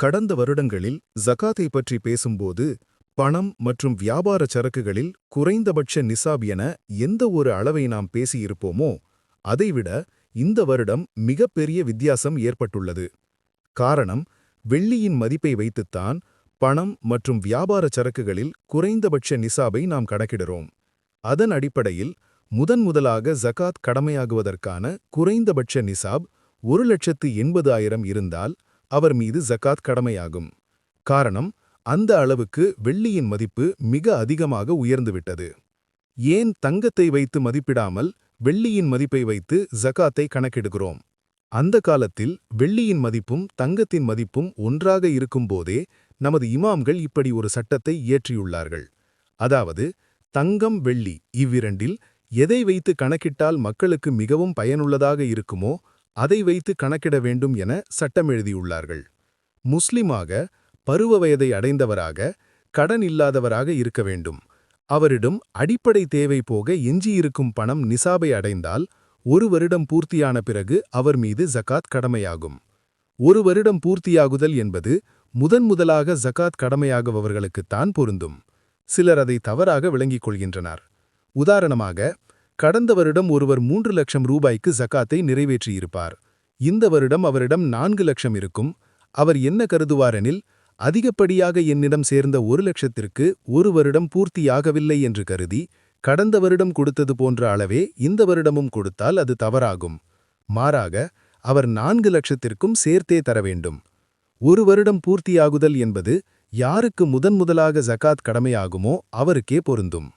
கடந்த வருடங்களில் ஜகாத்தை பற்றி பேசும்போது பணம் மற்றும் வியாபார சரக்குகளில் குறைந்தபட்ச நிசாப் என எந்த ஒரு அளவை நாம் பேசியிருப்போமோ அதைவிட இந்த வருடம் மிகப்பெரிய வித்தியாசம் ஏற்பட்டுள்ளது. காரணம், வெள்ளியின் மதிப்பை வைத்துத்தான் பணம் மற்றும் வியாபார சரக்குகளில் குறைந்தபட்ச நிசாபை நாம் கணக்கிடுறோம். அதன் அடிப்படையில் முதன்முதலாக ஜகாத் கடமையாகுவதற்கான குறைந்தபட்ச நிசாப் 1,80,000 இருந்தால் அவர் மீது ஜகாத் கடமையாகும். காரணம், அந்த அளவுக்கு வெள்ளியின் மதிப்பு மிக அதிகமாக உயர்ந்துவிட்டது. ஏன் தங்கத்தை வைத்து மதிப்பிடாமல் வெள்ளியின் மதிப்பை வைத்து ஜகாத்தை கணக்கிடுகிறோம்? அந்த காலத்தில் வெள்ளியின் மதிப்பும் தங்கத்தின் மதிப்பும் ஒன்றாக இருக்கும்போதே நமது இமாம்கள் இப்படி ஒரு சட்டத்தை இயற்றியுள்ளார்கள். அதாவது, தங்கம் வெள்ளி இவ்விரண்டில் எதை வைத்து கணக்கிட்டால் மக்களுக்கு மிகவும் பயனுள்ளதாக இருக்குமோ அதை வைத்து கணக்கிட வேண்டும் என சட்டம் எழுதியுள்ளார்கள். முஸ்லிமாக, பருவ வயதை அடைந்தவராக, கடன் இல்லாதவராக இருக்க வேண்டும். அவரிடம் அடிப்படை தேவை போக எஞ்சியிருக்கும் பணம் நிசாபை அடைந்தால் 1 வருடம் பூர்த்தியான பிறகு அவர் மீது ஜகாத் கடமையாகும். 1 வருடம் பூர்த்தியாகுதல் என்பது முதன்முதலாக ஜகாத் கடமையாகுபவர்களுக்குத்தான் பொருந்தும். சிலர் அதை தவறாக விளங்கிக் கொள்கின்றனர். உதாரணமாக, கடந்த வருடம் ஒருவர் 3 லட்சம் ரூபாய்க்கு ஜகாத்தை நிறைவேற்றியிருப்பார். இந்த வருடம் அவரிடம் 4 லட்சம் இருக்கும். அவர் என்ன கருதுவாரெனில், அதிகப்படியாக என்னிடம் சேர்ந்த 1 லட்சத்திற்கு 1 வருடம் பூர்த்தியாகவில்லை என்று கருதி கடந்த வருடம் கொடுத்தது போன்ற அளவே இந்த வருடமும் கொடுத்தால் அது தவறாகும். மாறாக, அவர் 4 லட்சத்திற்கும் சேர்த்தே தர வேண்டும். 1 வருடம் பூர்த்தியாகுதல் என்பது யாருக்கு முதன்முதலாக ஜகாத் கடமையாகுமோ அவருக்கே பொருந்தும்.